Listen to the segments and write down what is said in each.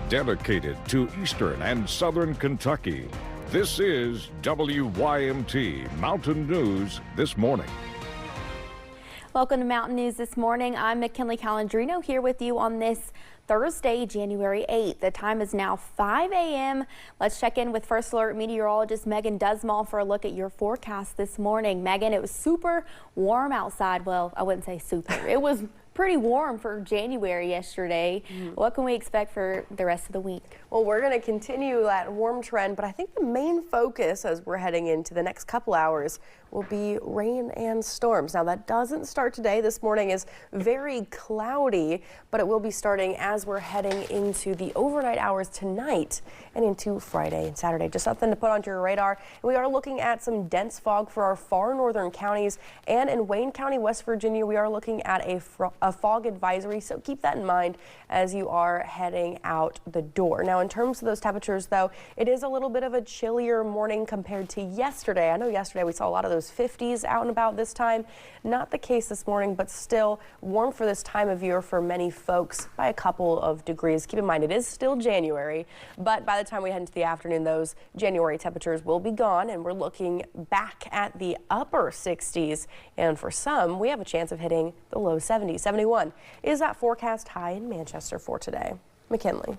dedicated to Eastern and Southern Kentucky. This is WYMT Mountain News This Morning. Welcome to Mountain News This Morning. I'm McKinley Calandrino here with you on this Thursday, January 8th. The time is now 5 a.m. Let's check in with First Alert meteorologist Megan Dusmall for a look at your forecast this morning. Megan, it was super warm outside. Well, I wouldn't say super. It was pretty warm for January yesterday. What can we expect for the rest of the week? Well, we're going to continue that warm trend, but I think the main focus as we're heading into the next couple hours will be rain and storms. Now, that doesn't start today. This morning is very cloudy, but it will be starting as we're heading into the overnight hours tonight and into Friday and Saturday. Just something to put onto your radar. We are looking at some dense fog for our far northern counties, and in Wayne County, West Virginia, we are looking at a fog advisory, so keep that in mind as you are heading out the door. Now, in terms of those temperatures, though, it is a little bit of a chillier morning compared to yesterday. I know yesterday we saw a lot of those 50s out and about this time. Not the case this morning, but still warm for this time of year for many folks by a couple of degrees. Keep in mind, it is still January, but by the time we head into the afternoon, those January temperatures will be gone, and we're looking back at the upper 60s, and for some, we have a chance of hitting the low 70s. 71 is that forecast high in Manchester for today. McKinley.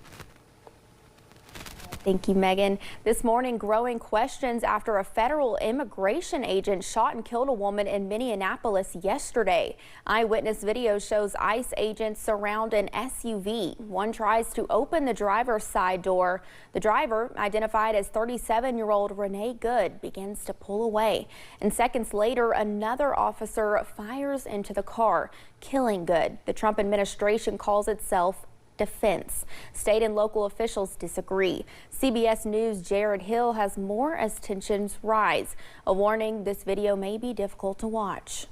Thank you, Megan. This morning, growing questions after a federal immigration agent shot and killed a woman in Minneapolis yesterday. Eyewitness video shows ICE agents surround an SUV. One tries to open the driver's side door. The driver, identified as 37-year-old Renee Good, begins to pull away. And seconds later, another officer fires into the car, killing Good. The Trump administration calls itself defense. State and local officials disagree. CBS News' Jared Hill has more as tensions rise. A warning, this video may be difficult to watch.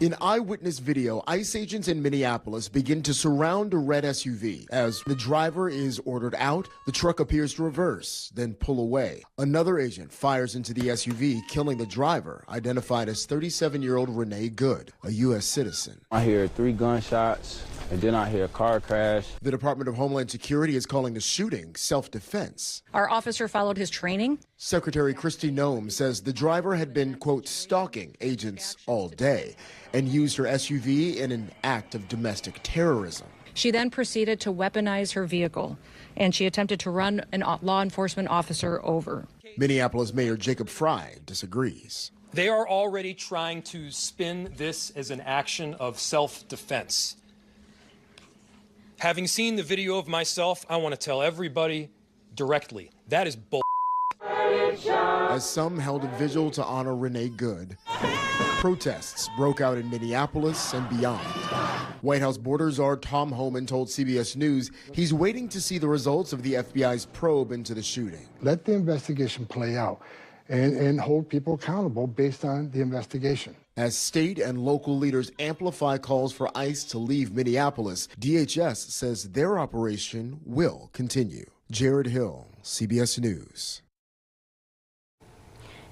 In eyewitness video, ICE agents in Minneapolis begin to surround a red SUV. As the driver is ordered out, the truck appears to reverse, then pull away. Another agent fires into the SUV, killing the driver, identified as 37-year-old Renee Good, a U.S. citizen. I hear 3 gunshots, and then I hear a car crash. The Department of Homeland Security is calling the shooting self-defense. Our officer followed his training. Secretary Kristi Noem says the driver had been, quote, stalking agents all day and used her SUV in an act of domestic terrorism. She then proceeded to weaponize her vehicle, and she attempted to run a law enforcement officer over. Minneapolis Mayor Jacob Frey disagrees. They are already trying to spin this as an action of self-defense. Having seen the video of myself, I want to tell everybody directly, that is bull. As some held a vigil to honor Renee Good, protests broke out in Minneapolis and beyond. White House border czar Tom Homan told CBS News he's waiting to see the results of the FBI's probe into the shooting. Let the investigation play out and hold people accountable based on the investigation. As state and local leaders amplify calls for ICE to leave Minneapolis, DHS says their operation will continue. Jared Hill, CBS News.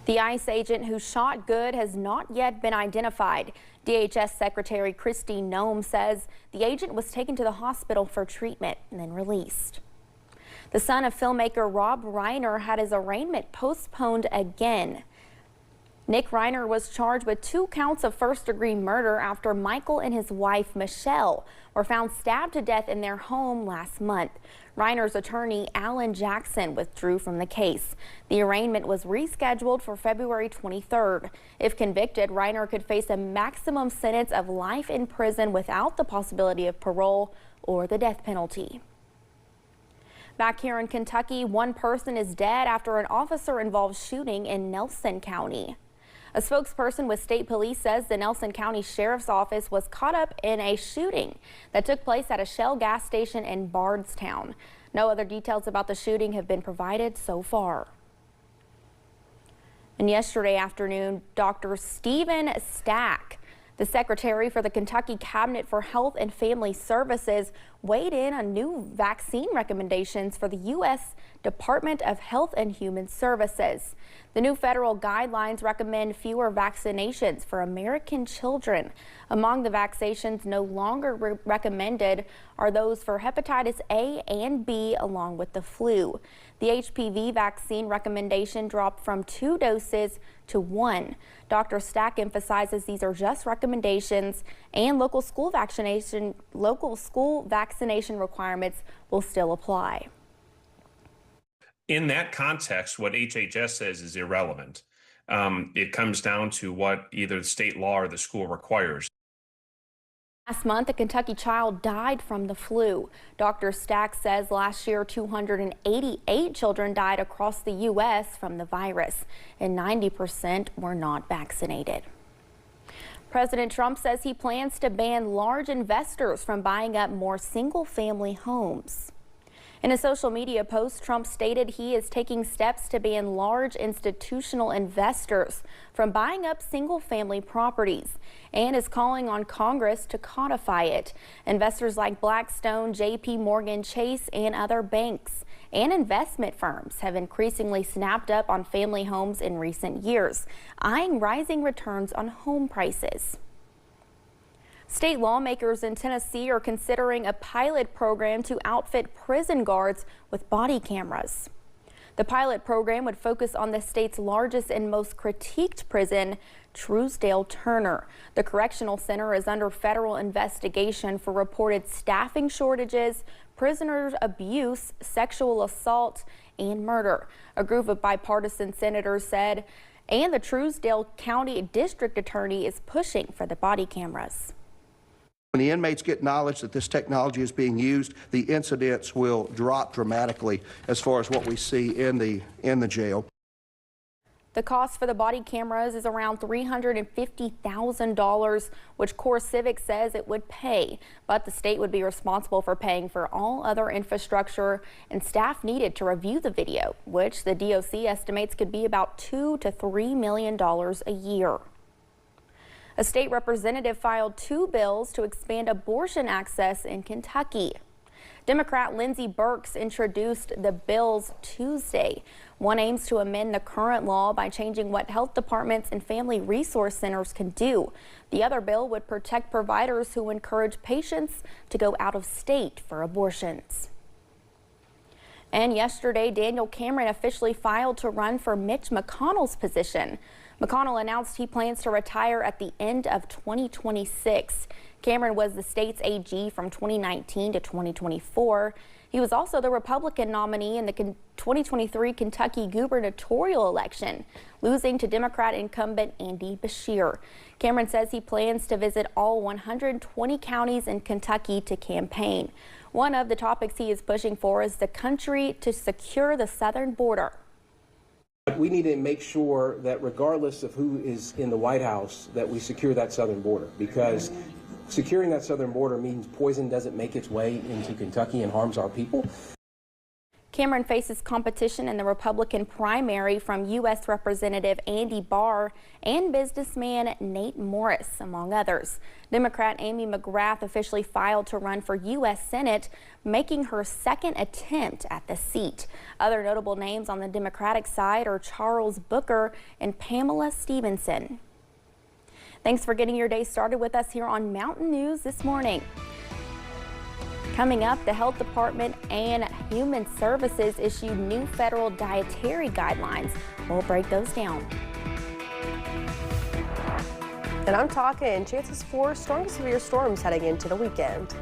The ICE agent who shot Good has not yet been identified. DHS Secretary Kristi Noem says the agent was taken to the hospital for treatment and then released. The son of filmmaker Rob Reiner had his arraignment postponed again. Nick Reiner was charged with 2 counts of first-degree murder after Michael and his wife, Michelle, were found stabbed to death in their home last month. Reiner's attorney, Alan Jackson, withdrew from the case. The arraignment was rescheduled for February 23rd. If convicted, Reiner could face a maximum sentence of life in prison without the possibility of parole or the death penalty. Back here in Kentucky, 1 person is dead after an officer-involved shooting in Nelson County. A spokesperson with state police says the Nelson County Sheriff's Office was caught up in a shooting that took place at a Shell gas station in Bardstown. No other details about the shooting have been provided so far. And yesterday afternoon, Dr. Stephen Stack, the Secretary for the Kentucky Cabinet for Health and Family Services, weighed in on new vaccine recommendations for the U.S. Department of Health and Human Services. The new federal guidelines recommend fewer vaccinations for American children. Among the vaccinations no longer recommended are those for hepatitis A and B, along with the flu. The HPV vaccine recommendation dropped from 2 doses to 1. Dr. Stack emphasizes these are just recommendations, and local school vaccination requirements will still apply. In that context, what HHS says is irrelevant. It comes down to what either the state law or the school requires. Last month, a Kentucky child died from the flu. Dr. Stack says last year 288 children died across the U.S. from the virus, and 90% were not vaccinated. President Trump says he plans to ban large investors from buying up more single-family homes. In a social media post, Trump stated he is taking steps to ban large institutional investors from buying up single-family properties and is calling on Congress to codify it. Investors like Blackstone, J.P. Morgan Chase, and other banks and investment firms have increasingly snapped up on family homes in recent years, eyeing rising returns on home prices. State lawmakers in Tennessee are considering a pilot program to outfit prison guards with body cameras. The pilot program would focus on the state's largest and most critiqued prison, Truesdale-Turner. The correctional center is under federal investigation for reported staffing shortages, prisoner abuse, sexual assault, and murder. A group of bipartisan senators said, and the Truesdale County District Attorney is pushing for the body cameras. When the inmates get knowledge that this technology is being used, the incidents will drop dramatically as far as what we see in the jail. The cost for the body cameras is around $350,000, which CoreCivic says it would pay, but the state would be responsible for paying for all other infrastructure and staff needed to review the video, which the DOC estimates could be about $2 to $3 million a year. A state representative filed 2 bills to expand abortion access in Kentucky. Democrat Lindsey Burks introduced the bills Tuesday. One aims to amend the current law by changing what health departments and family resource centers can do. The other bill would protect providers who encourage patients to go out of state for abortions. And yesterday, Daniel Cameron officially filed to run for Mitch McConnell's position. McConnell announced he plans to retire at the end of 2026. Cameron was the state's AG from 2019 to 2024. He was also the Republican nominee in the 2023 Kentucky gubernatorial election, losing to Democrat incumbent Andy Beshear. Cameron says he plans to visit all 120 counties in Kentucky to campaign. One of the topics he is pushing for is the country to secure the southern border. We need to make sure that regardless of who is in the White House, that we secure that southern border, because securing that southern border means poison doesn't make its way into Kentucky and harms our people. Cameron faces competition in the Republican primary from U.S. Representative Andy Barr and businessman Nate Morris, among others. Democrat Amy McGrath officially filed to run for U.S. Senate, making her second attempt at the seat. Other notable names on the Democratic side are Charles Booker and Pamela Stevenson. Thanks for getting your day started with us here on Mountain News this morning. Coming up, the Health Department and Human Services issued new federal dietary guidelines. We'll break those down. And I'm talking chances for strong to severe storms heading into the weekend.